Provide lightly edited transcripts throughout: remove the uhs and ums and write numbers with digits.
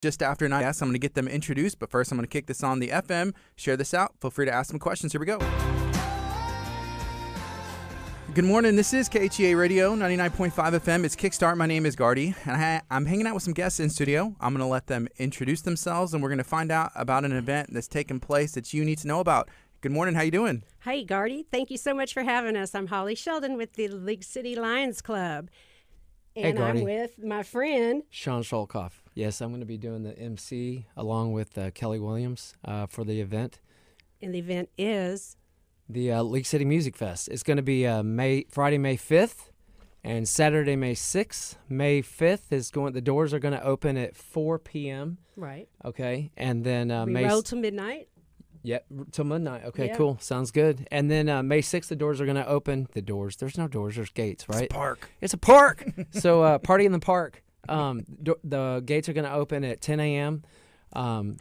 Just after 9, yes, I'm going to get them introduced, but first I'm going to kick this on the FM, share this out. Feel free to ask some questions. Here we go. Good morning. This is KHEA Radio, 99.5 FM. It's Kickstart. My name is Gardy, and I'm hanging out with some guests in studio. I'm going to let them introduce themselves, and we're going to find out about an event that's taking place that you need to know about. Good morning. How you doing? Hi, Gardy. Thank you so much for having us. I'm Holly Sheldon with the League City Lions Club. And Hey, I'm with my friend Sean Sholkoff. Yes, I'm going to be doing the MC along with Kelly Williams for the event. And the event is The League City Music Fest. It's going to be Friday, May 5th, and Saturday, May 6th. May 5th is the doors are going to open at 4 p.m. right. Okay, and then We roll till midnight. Yep, till midnight. Okay, Yeah. cool. Sounds good. And then May 6th, the doors are going to open. The doors. There's no doors. There's gates, right? It's a park. It's a park. So party in the park. The gates are going to open at 10 a.m.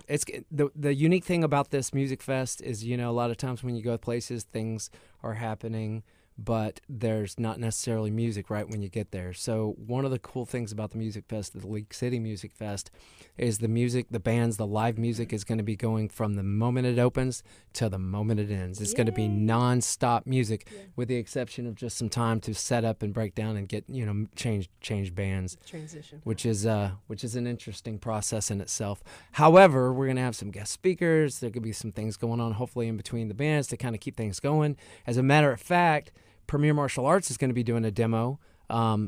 It's the unique thing about this music fest is, a lot of times when you go places, things are happening, but there's not necessarily music right when you get there. So one of the cool things about the music fest, the League City Music Fest, is the music, the bands, the live music is going to be going from the moment it opens to the moment it ends. It's going to be non-stop music, with the exception of just some time to set up and break down and get change bands. Transition. Which is an interesting process in itself. However, we're going to have some guest speakers. There could be some things going on, hopefully, in between the bands to kind of keep things going. As a matter of fact, Premier Martial Arts is going to be doing a demo.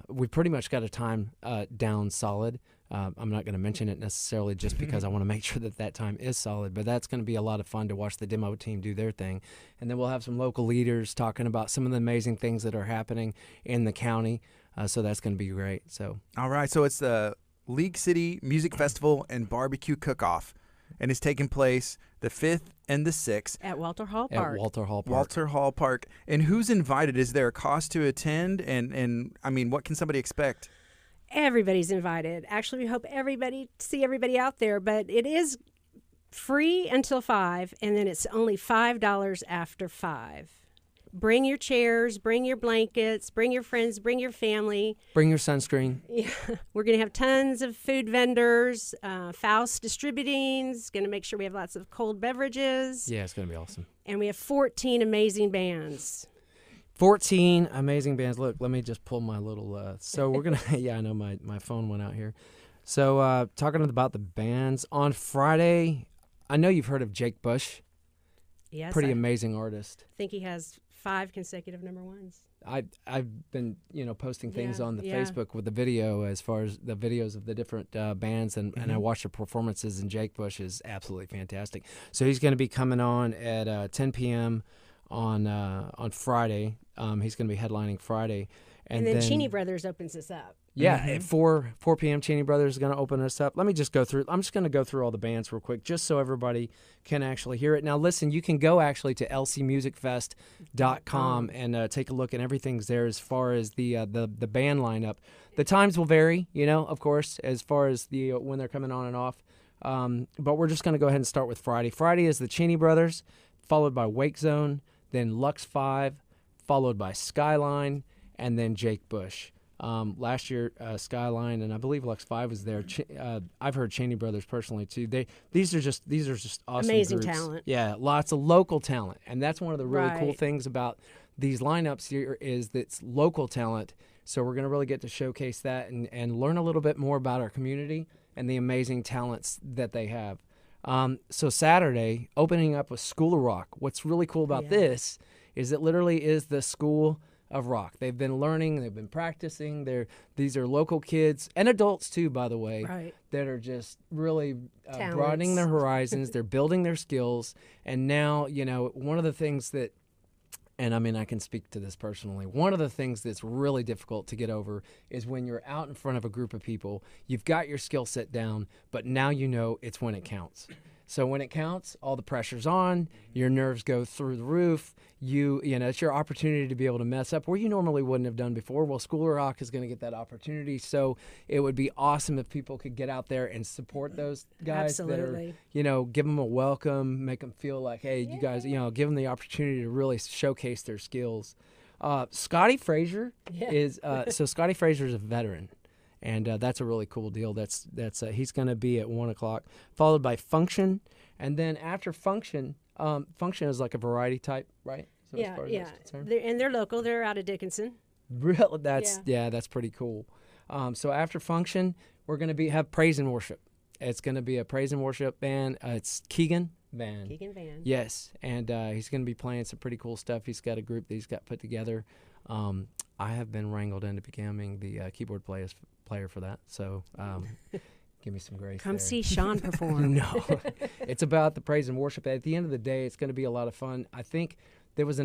We pretty much got a time down solid. I'm not going to mention it necessarily just because I want to make sure that time is solid, but that's going to be a lot of fun to watch the demo team do their thing. And then we'll have some local leaders talking about some of the amazing things that are happening in the county. So that's going to be great. So All right, so it's the League City Music Festival and BBQ Cookoff, and it's taking place the 5th and the 6th. At Walter Hall Park. at Walter Hall Park. Walter Hall Park. And who's invited? Is there a cost to attend? And I mean, what can somebody expect? Everybody's invited. Actually, we hope see everybody out there, but it is free until 5, and then it's only $5 after 5. Bring your chairs, bring your blankets, bring your friends, bring your family. Bring your sunscreen. Yeah, we're going to have tons of food vendors. Faust Distributing is going to make sure we have lots of cold beverages. Yeah, it's going to be awesome. And we have 14 amazing bands. 14 amazing bands. Look, let me just pull my little... so we're going to... Yeah, I know my phone went out here. So talking about the bands, on Friday, I know you've heard of Jake Bush. Yes, Pretty I amazing artist. think he has 5 consecutive number ones. I've been posting things Yeah, on the yeah. Facebook with the video, as far as the videos of the different bands, and I watched the performances, and Jake Bush is absolutely fantastic. So he's going to be coming on at 10 p.m. on Friday. He's going to be headlining Friday, And then Cheney Brothers opens us up. Yeah, at 4 p.m. Cheney Brothers is going to open us up. Let me just go through. I'm just going to go through all the bands real quick, just so everybody can actually hear it. Now, listen, you can go actually to lcmusicfest.com and take a look, and everything's there as far as the band lineup. The times will vary, of course, as far as the when they're coming on and off. But we're just going to go ahead and start with Friday. Friday is the Cheney Brothers, followed by Wake Zone, then Lux 5, followed by Skyline, and then Jake Bush. Last year, Skyline and I believe Lux 5 was there. I've heard Cheney Brothers personally too. These are just awesome, Amazing groups. talent. Yeah, lots of local talent, and that's one of the really cool Right. things about these lineups here is that it's local talent. So we're going to really get to showcase that and learn a little bit more about our community and the amazing talents that they have. So Saturday, opening up with School of Rock. What's really cool about this is it literally is the School of Rock. They've been learning, they've been practicing. These are local kids and adults too, by the way, Right. that are just really Talents. broadening their horizons. They're building their skills, and now one of the things that, and I mean I can speak to this personally, one of the things that's really difficult to get over is when you're out in front of a group of people, you've got your skill set down, but now it's when it counts. So when it counts, all the pressure's on, your nerves go through the roof. It's your opportunity to be able to mess up where you normally wouldn't have done before. Well, School of Rock is going to get that opportunity. So it would be awesome if people could get out there and support those guys. Absolutely. That are, give them a welcome, make them feel like, hey, you guys, give them the opportunity to really showcase their skills. Scotty Frazier is, so Scotty Frazier is a veteran. And that's a really cool deal. He's going to be at 1 o'clock, followed by Function. And then after Function, Function is like a variety type, right? So as far as that's concerned? They're local. They're out of Dickinson. Really? That's pretty cool. So after Function, we're going to have Praise and Worship. It's going to be a Praise and Worship band. It's Keegan Band. Yes, and he's going to be playing some pretty cool stuff. He's got a group that he's got put together. I have been wrangled into becoming the keyboard player for that, so give me some grace. Come there. see Sean perform. No, it's about the praise and worship. At the end of the day, it's going to be a lot of fun. I think there was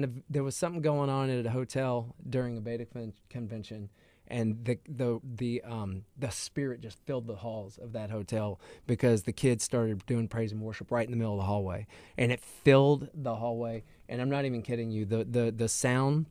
something going on at a hotel during a beta convention, and the spirit just filled the halls of that hotel because the kids started doing praise and worship right in the middle of the hallway, and it filled the hallway. And I'm not even kidding you. The sound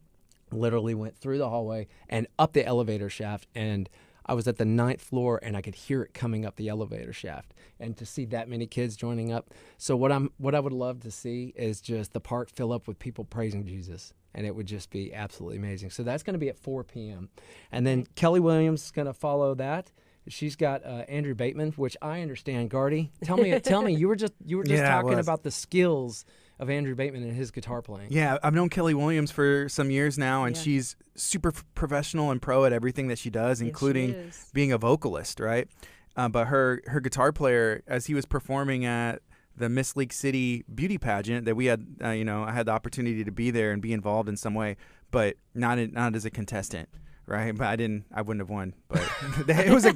literally went through the hallway and up the elevator shaft, and I was at the 9th floor and I could hear it coming up the elevator shaft. And to see that many kids joining up, so what I would love to see is just the park fill up with people praising Jesus, and it would just be absolutely amazing. So that's going to be at 4 p.m. And then Kelly Williams is going to follow that. She's got Andrew Bateman, which I understand. Gardy, tell me, you were just talking about the skills of Andrew Bateman and his guitar playing. Yeah, I've known Kelly Williams for some years now, and she's super professional and pro at everything that she does, including being a vocalist, right? But her guitar player, as he was performing at the Miss League City beauty pageant that we had, I had the opportunity to be there and be involved in some way, but not as a contestant. Right, but I wouldn't have won. But it was a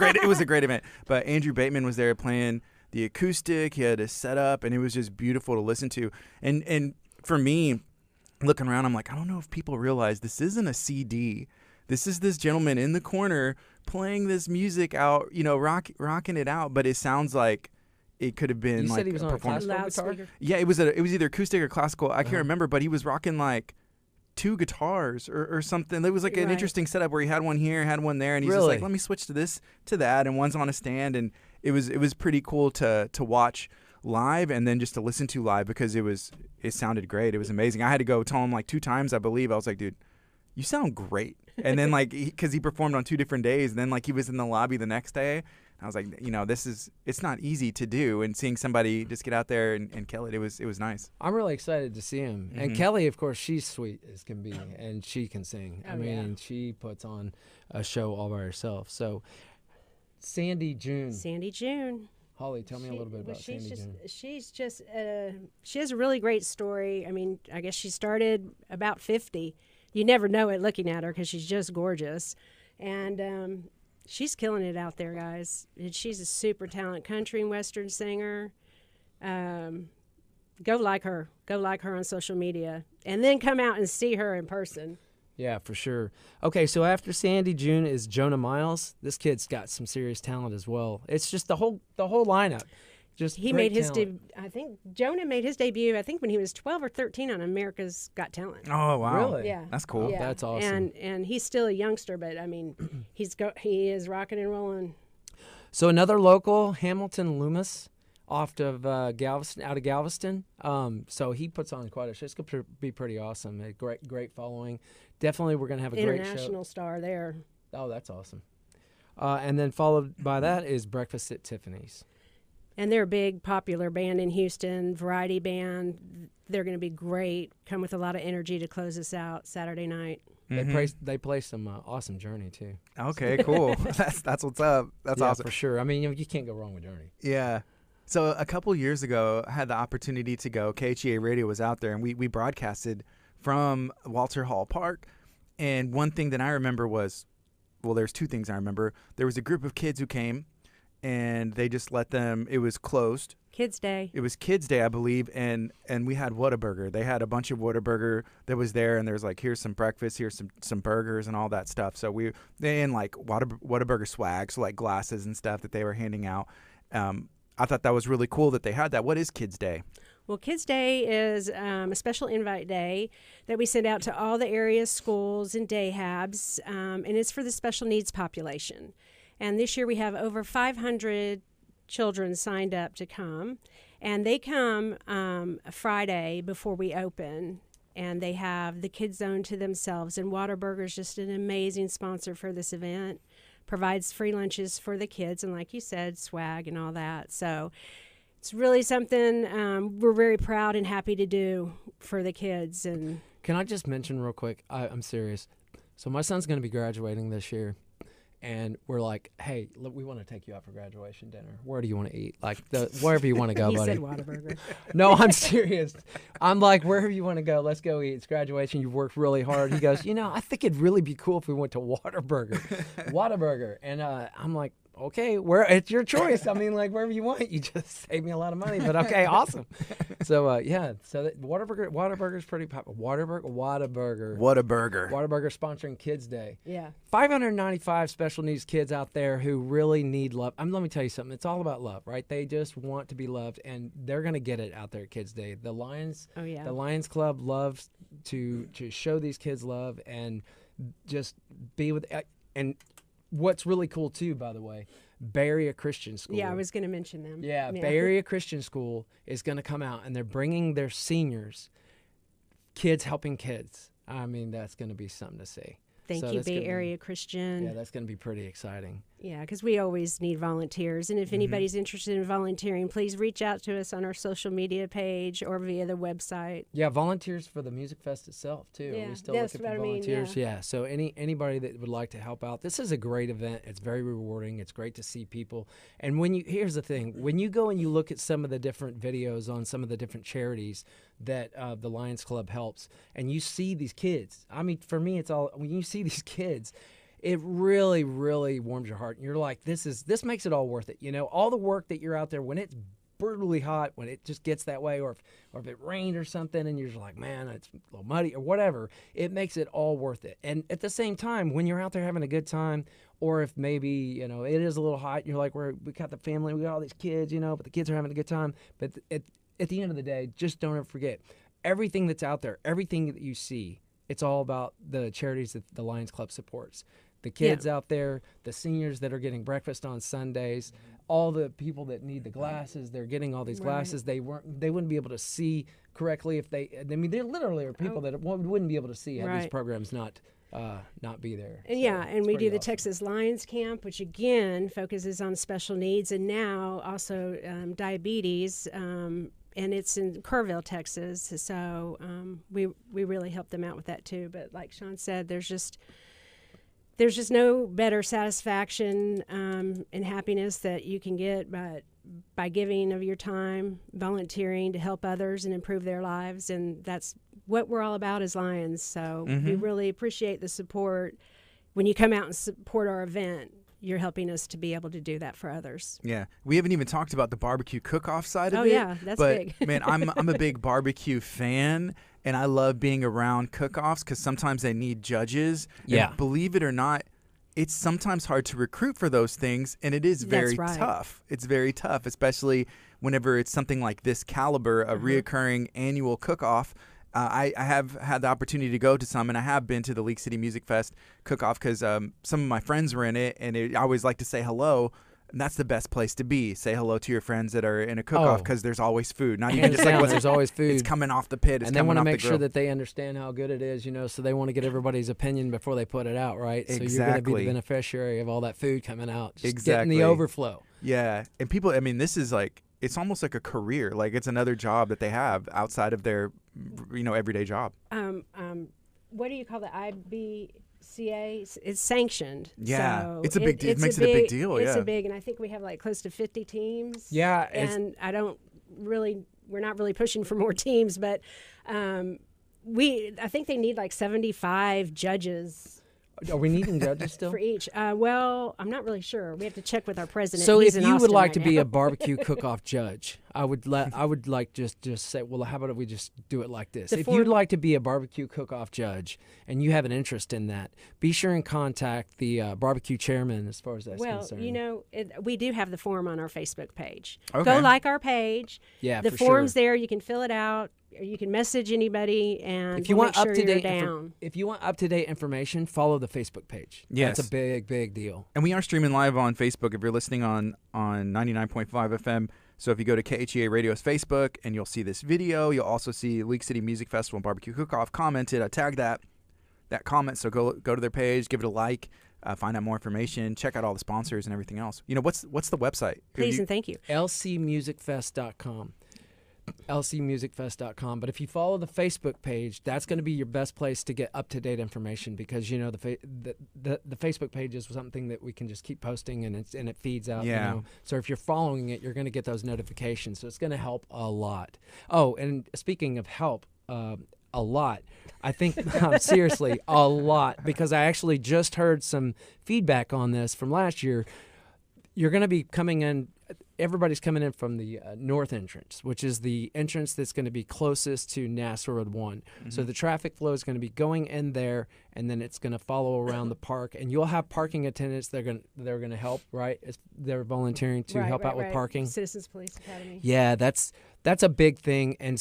great event. But Andrew Bateman was there playing the acoustic. He had a setup, and it was just beautiful to listen to. And for me, looking around, I'm like, I don't know if people realize this isn't a CD. This is this gentleman in the corner playing this music out, rocking it out. But it sounds like it could have been you like said he was a on performance. a classical guitar? Yeah, it was either acoustic or classical. I can't remember, but he was rocking like 2 guitars or something. It was like an interesting setup where he had one here, had one there, and he's just like, let me switch to this, to that, and one's on a stand, and it was pretty cool to watch live and then just to listen to live because it sounded great. It was amazing. I had to go tell him like 2 times, I believe. I was like, dude, you sound great. And then like, because he performed on 2 different days, and then like he was in the lobby the next day. I was like, it's not easy to do, and seeing somebody just get out there and kill it, it was nice. I'm really excited to see him. Mm-hmm. And Kelly, of course, she's sweet as can be, and she can sing. She puts on a show all by herself. So, Sandy June. Holly, tell me a little bit about Sandy June. She has a really great story. I mean, I guess she started about 50. You never know it looking at her because she's just gorgeous. And she's killing it out there, guys. And she's a super talented country and western singer. Go like her. Go like her on social media. And then come out and see her in person. Yeah, for sure. Okay, so after Sandy June is Jonah Miles. This kid's got some serious talent as well. It's just the whole lineup. He made his Jonah made his debut, I think, when he was 12 or 13 on America's Got Talent. Oh, wow. Really? Yeah. That's cool. Yeah. That's awesome. And he's still a youngster, but I mean, he is rocking and rolling. So another local, Hamilton Loomis, out of Galveston. So he puts on quite a show. It's going to be pretty awesome. A great following. Definitely we're going to have a great show. International star there. Oh, that's awesome. And then followed by that is Breakfast at Tiffany's. And they're a big, popular band in Houston, variety band. They're going to be great. Come with a lot of energy to close us out Saturday night. Mm-hmm. They play some awesome Journey, too. Okay, cool. That's what's up. That's awesome. For sure. I mean, you can't go wrong with Journey. Yeah. So a couple years ago, I had the opportunity to go. KHEA Radio was out there, and we broadcasted from Walter Hall Park. And one thing that I remember was, well, there's 2 things I remember. There was a group of kids who came, and they just let them, it was closed. Kids Day. It was Kids Day, I believe, and we had Whataburger. They had a bunch of Whataburger that was there, and there's like, here's some breakfast, here's some burgers and all that stuff. So they had like Whataburger swag, so like glasses and stuff that they were handing out. I thought that was really cool that they had that. What is Kids Day? Well, Kids Day is a special invite day that we send out to all the area schools and day habs, and it's for the special needs population. And this year we have over 500 children signed up to come. And they come Friday before we open, and they have the Kids Zone to themselves. And Whataburger is just an amazing sponsor for this event. provides free lunches for the kids, and like you said, swag and all that. So it's really something we're very proud and happy to do for the kids. And can I just mention real quick? I'm serious. So my son's going to be graduating this year. And we're like, hey, look, we want to take you out for graduation dinner. Where do you want to eat? Like, wherever you want to go, he buddy. said Whataburger. No, I'm serious. I'm like, wherever you want to go, let's go eat. It's graduation. You've worked really hard. He goes, I think it'd really be cool if we went to Whataburger. And I'm like, okay, it's your choice. I mean, like, wherever you want. You just save me a lot of money. But okay, awesome. So, yeah. So that Whataburger's pretty popular. Whataburger sponsoring Kids Day. Yeah. 595 special needs kids out there who really need love. Let me tell you something. It's all about love, right? They just want to be loved, and they're going to get it out there at Kids Day. The Lions Club loves to show these kids love and just be with. And what's really cool too, by the way, Bay Area Christian School. Yeah, I was going to mention them. Yeah, Bay Area Christian School is going to come out, and they're bringing their seniors, kids helping kids. I mean, that's going to be something to see. Thank you, Bay Area Christian. Yeah, that's going to be pretty exciting. Yeah, because we always need volunteers. And if anybody's interested in volunteering, please reach out to us on our social media page or via the website. Yeah, volunteers for the Music Fest itself, too. Yeah, we still looking for volunteers. Yeah, so anybody that would like to help out, this is a great event. It's very rewarding. It's great to see people. And here's the thing. When you go and you look at some of the different videos on some of the different charities that the Lions Club helps, and you see these kids, I mean, for me, it's all, when you see these kids, it really, really warms your heart. And you're like, this makes it all worth it. All the work that you're out there when it's brutally hot, when it just gets that way, or if it rained or something and you're just like, man, it's a little muddy or whatever, it makes it all worth it. And at the same time, when you're out there having a good time, or if maybe, it is a little hot and you're like, we got the family, we got all these kids, but the kids are having a good time. But at the end of the day, just don't ever forget, everything that's out there, everything that you see, it's all about the charities that the Lions Club supports. The kids out there, the seniors that are getting breakfast on Sundays, all the people that need the glasses, they're getting all these glasses. They wouldn't be able to see correctly if there literally are people that wouldn't be able to see had these programs not be there. And and we do the Texas Lions Camp, which again focuses on special needs, and now also diabetes. And it's in Kerrville, Texas. So we really help them out with that too. But like Sean said, there's just no better satisfaction and happiness that you can get by giving of your time, volunteering to help others and improve their lives. And that's what we're all about as Lions. So we really appreciate the support. When you come out and support our event, you're helping us to be able to do that for others. Yeah. We haven't even talked about the BBQ Cookoff side of it. Oh, yeah. That's big. But, man, I'm a big barbecue fan, and I love being around cook-offs because sometimes they need judges. Yeah. And believe it or not, it's sometimes hard to recruit for those things, and it is very tough. It's very tough, especially whenever it's something like this caliber, a reoccurring annual cook-off. I have had the opportunity to go to some, and I have been to the League City Music Fest cook-off because some of my friends were in it, and I always like to say hello. And that's the best place to be. Say hello to your friends that are in a cook-off because there's always food. Not even just like there's always food. It's coming off the pit. It's and they want to make sure that they understand how good it is, so they want to get everybody's opinion before they put it out, right? Exactly. So you're going to be the beneficiary of all that food coming out. Just getting the overflow. Yeah. And people, I mean, this is like, it's almost like a career. Like it's another job that they have outside of their, everyday job. What do you call the IBCA? It's sanctioned. Yeah, so it's a big deal. It makes it a big deal. It's a big, and I think we have like close to 50 teams. Yeah, and we're not really pushing for more teams, but I think they need like 75 judges. Are we needing judges still? For each. Well, I'm not really sure. We have to check with our president. So He's if you would like to be a barbecue cook-off judge, I would like just say, well, how about if we just do it like this? If you'd like to be a barbecue cook-off judge and you have an interest in that, be sure and contact the barbecue chairman as far as that's concerned. Well, we do have the form on our Facebook page. Okay. Go like our page. Yeah, the form's there. You can fill it out. Or you can message anybody, and if you want up-to-date information, follow the Facebook page. Yes. That's a big, big deal. And we are streaming live on Facebook if you're listening on 99.5 FM. So if you go to KHEA Radio's Facebook, and you'll see this video, you'll also see League City Music Festival and Barbecue Cook-Off commented. I tagged that comment, so go to their page, give it a like. find out more information, check out all the sponsors and everything else. What's the website? Please and thank you. lcmusicfest.com. lcmusicfest.com. But if you follow the Facebook page, that's going to be your best place to get up-to-date information, because the Facebook page is something that we can just keep posting, and it feeds out. Yeah. So if you're following it, you're going to get those notifications. So it's going to help a lot. Oh, and speaking of help, a lot. I think seriously, a lot, because I actually just heard some feedback on this from last year. You're going to be coming in. Everybody's coming in from the north entrance, which is the entrance that's going to be closest to Nassau Road 1. Mm-hmm. So the traffic flow is going to be going in there, and then it's going to follow around the park. And you'll have parking attendants that are going to help, right? They're volunteering to help out with parking. Citizens Police Academy. Yeah, that's a big thing. And,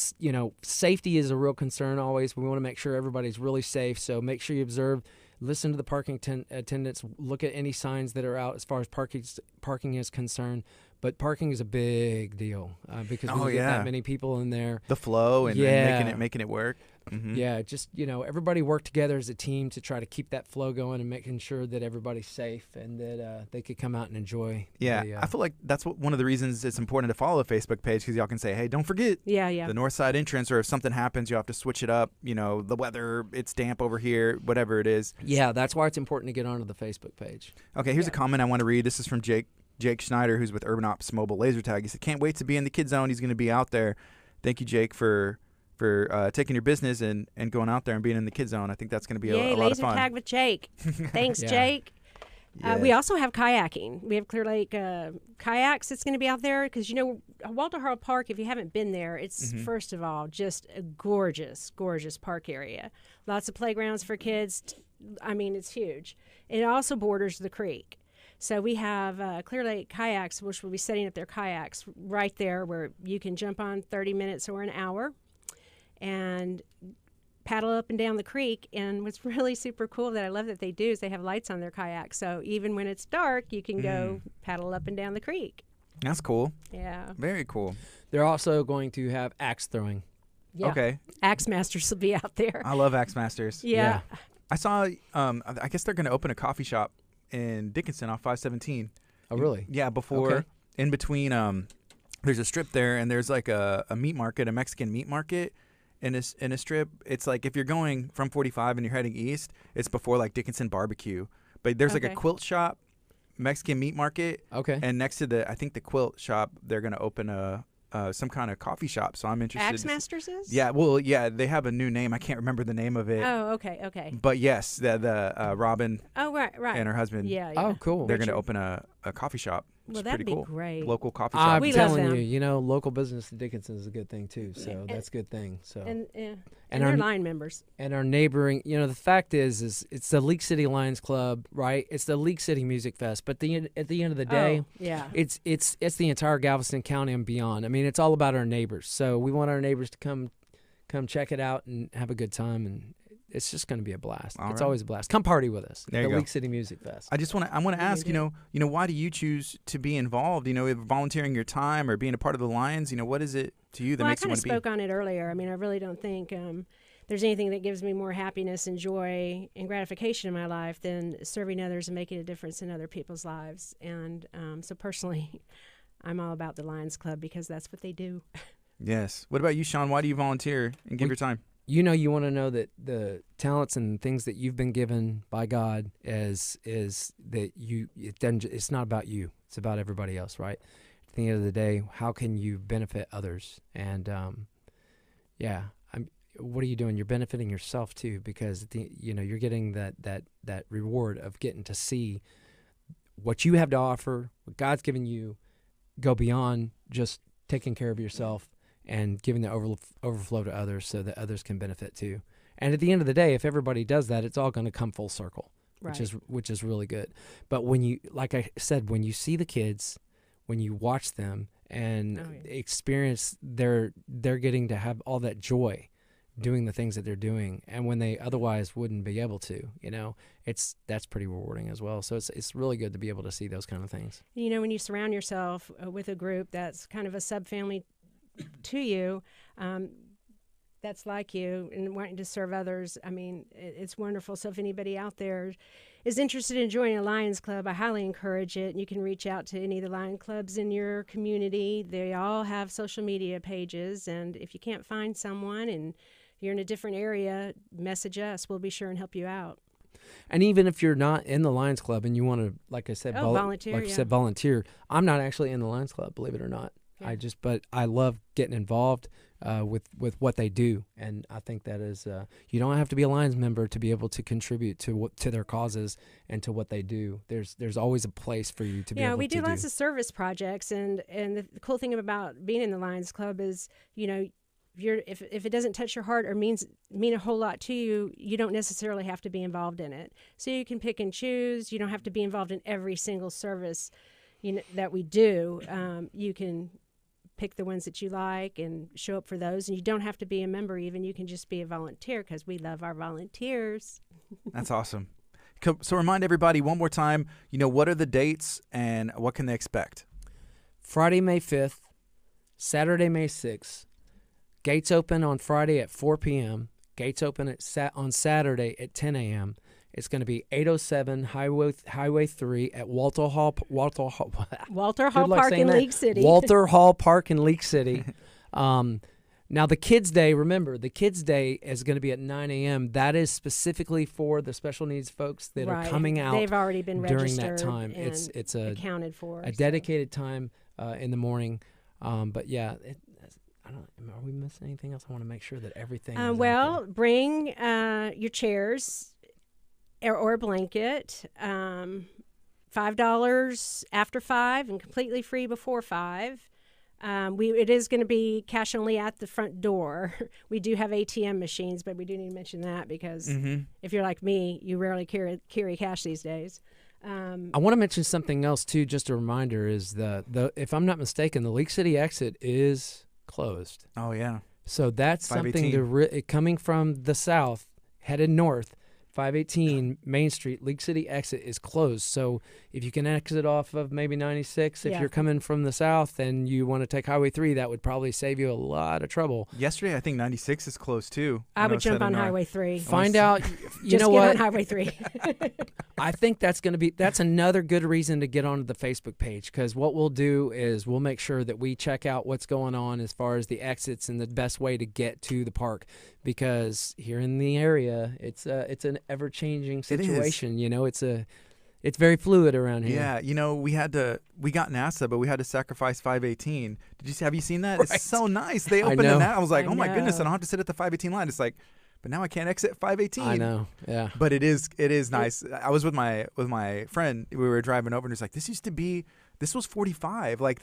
safety is a real concern always. We want to make sure everybody's really safe. So make sure you observe. Listen to the parking attendants. Look at any signs that are out as far as parking is concerned. But parking is a big deal because we get that many people in there. The flow and making it work. Mm-hmm. Yeah, just everybody work together as a team to try to keep that flow going and making sure that everybody's safe and that they could come out and enjoy. Yeah, I feel like that's one of the reasons it's important to follow the Facebook page, because y'all can say, hey, don't forget the north side entrance, or if something happens, you have to switch it up. The weather, it's damp over here, whatever it is. Yeah, that's why it's important to get onto the Facebook page. Okay, here's a comment I want to read. This is from Jake Schneider, who's with Urban Ops Mobile Laser Tag. He said, can't wait to be in the Kid Zone. He's going to be out there. Thank you, Jake, for taking your business and going out there and being in the Kid Zone. I think that's going to be a lot of fun. Laser Tag with Jake. Thanks, Jake. Yeah. We also have kayaking. We have Clear Lake kayaks that's going to be out there, because, Walter Hall Park, if you haven't been there, it's, first of all, just a gorgeous, gorgeous park area. Lots of playgrounds for kids. I mean, it's huge. It also borders the creek. So we have Clear Lake Kayaks, which will be setting up their kayaks right there, where you can jump on 30 minutes or an hour and paddle up and down the creek. And what's really super cool that I love that they do is they have lights on their kayaks. So even when it's dark, you can go paddle up and down the creek. That's cool. Yeah. Very cool. They're also going to have axe throwing. Yeah. Okay. Axe Masters will be out there. I love Axe Masters. Yeah. I saw, I guess they're going to open a coffee shop in Dickinson off 517. Oh, really? Yeah, in between, there's a strip there, and there's like a meat market, a Mexican meat market in a strip. It's like if you're going from 45 and you're heading east, it's before like Dickinson Barbecue. But there's like a quilt shop, Mexican meat market. Okay. And next to the quilt shop, they're going to open some kind of coffee shop. So I'm interested. Axe Masters is? Yeah, well, yeah, they have a new name. I can't remember the name of it. Oh, okay. But yes, the Robin right. and her husband. Yeah. Oh, cool. They're going to open a coffee shop. Well, that'd be cool. great. Local coffee shop. I'm We telling love you, local business in Dickinson is a good thing too. So that's a good thing. So And And they're our- line members. and our neighboring, the fact is it's the League City Lions Club, right? It's the League City Music Fest. But at the end of the day, it's the entire Galveston County and beyond. I mean, it's all about our neighbors. So we want our neighbors to come check it out and have a good time, and it's just going to be a blast. It's always a blast. Come party with us There at you the go. League City Music Fest. I want to ask, why do you choose to be involved? Volunteering your time or being a part of the Lions. What is it to you that makes you want to be? I kind of spoke on it earlier. I mean, I really don't think there's anything that gives me more happiness and joy and gratification in my life than serving others and making a difference in other people's lives. And so personally, I'm all about the Lions Club because that's what they do. Yes. What about you, Sean? Why do you volunteer and give your time? You want to know that the talents and things that you've been given by God is that it's not about you. It's about everybody else, right? At the end of the day, how can you benefit others? And what are you doing? You're benefiting yourself too, because you're getting that reward of getting to see what you have to offer, what God's given you, go beyond just taking care of yourself and giving the overflow to others so that others can benefit too. And at the end of the day, if everybody does that, it's all going to come full circle, Right. which is really good. But when you, like I said, when you see the kids, when you watch them and experience they're getting to have all that joy doing the things that they're doing, and when they otherwise wouldn't be able to, that's pretty rewarding as well. So it's really good to be able to see those kind of things. When you surround yourself with a group that's kind of a subfamily to you, that's like you and wanting to serve others, I mean, it's wonderful. So if anybody out there is interested in joining a Lions Club, I highly encourage it. You can reach out to any of the Lion Clubs in your community. They all have social media pages, and if you can't find someone and you're in a different area, message us. We'll be sure and help you out. And even if you're not in the Lions Club and you want to, like I said, volunteer. Like you said, volunteer. I'm not actually in the Lions Club, believe it or not. Yeah. But I love getting involved with what they do, and I think that is you don't have to be a Lions member to be able to contribute to their causes and to what they do. There's always a place for you to be able to do. Yeah, we do lots of service projects, and the cool thing about being in the Lions Club is, if it doesn't touch your heart or mean a whole lot to you, you don't necessarily have to be involved in it. So you can pick and choose. You don't have to be involved in every single service that we do. You can pick the ones that you like and show up for those, and you don't have to be a member even. You can just be a volunteer, because we love our volunteers. That's awesome. So remind everybody one more time, what are the dates and what can they expect? Friday, May 5th, Saturday, May 6th. Gates open on Friday at 4 p.m. Gates open on Saturday at 10 a.m. It's going to be 807 Highway 3 at Walter Hall Park in League City. Walter Hall Park in League City. Now, the Kids Day, remember, the Kids Day is going to be at 9 a.m. That is specifically for the special needs folks that are coming out. They've already been during registered that time. and It's accounted for. A dedicated time in the morning. But yeah, are we missing anything else? I want to make sure that everything is bring your chairs or a blanket. $5 after 5 and completely free before 5. It is going to be cash only at the front door. We do have ATM machines, but we do need to mention that because if you're like me, you rarely carry cash these days. I want to mention something else too. Just a reminder is the if I'm not mistaken, the League City exit is closed. Oh yeah. So that's something coming from the south, headed north. 518 Main Street, League City exit is closed. So if you can exit off of maybe 96, if you're coming from the south and you want to take Highway 3, that would probably save you a lot of trouble. Yesterday, I think 96 is closed too. I would jump on Highway 3. Find out, you Just know get what? on Highway 3. I think that's another good reason to get onto the Facebook page, because what we'll do is we'll make sure that we check out what's going on as far as the exits and the best way to get to the park, because here in the area, it's an ever-changing situation. It's very fluid around here. Yeah, we got NASA, but we had to sacrifice 518. Have you seen that? Right. It's so nice. They opened it now. I was like, I oh my know. goodness, I don't have to sit at the 518 line. It's like, but now I can't exit 518. I know. Yeah. But it is nice. I was with my friend. We were driving over, and it's like, this was 45. Like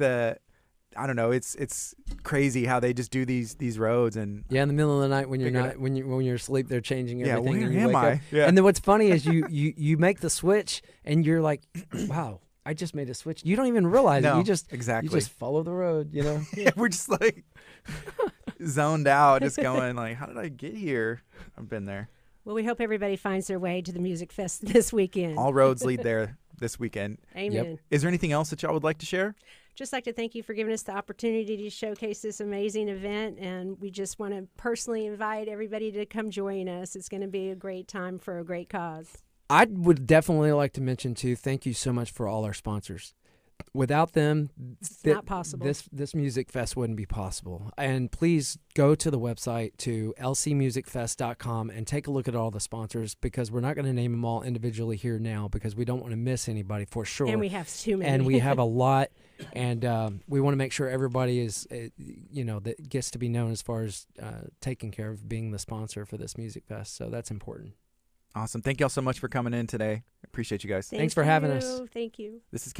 I don't know. It's crazy how they just do these roads, and in the middle of the night when you're asleep, they're changing everything. Where and you am wake I? up. Yeah. And then what's funny is you make the switch and you're like, wow, I just made a switch. You don't even realize it. You just follow the road. We're just like zoned out, just going like, how did I get here? I've been there. Well, we hope everybody finds their way to the Music Fest this weekend. All roads lead there this weekend. Amen. Yep. Is there anything else that y'all would like to share? Just like to thank you for giving us the opportunity to showcase this amazing event, and we just want to personally invite everybody to come join us. It's going to be a great time for a great cause. I would definitely like to mention too, thank you so much for all our sponsors. Without them, it's not possible. This Music Fest wouldn't be possible. And please go to the website to lcmusicfest.com and take a look at all the sponsors, because we're not going to name them all individually here now because we don't want to miss anybody for sure. And we have too many. And we have a lot, and we want to make sure everybody is, that gets to be known as far as taking care of being the sponsor for this Music Fest. So that's important. Awesome. Thank y'all so much for coming in today. Appreciate you guys. Thanks for having us. Thank you. This is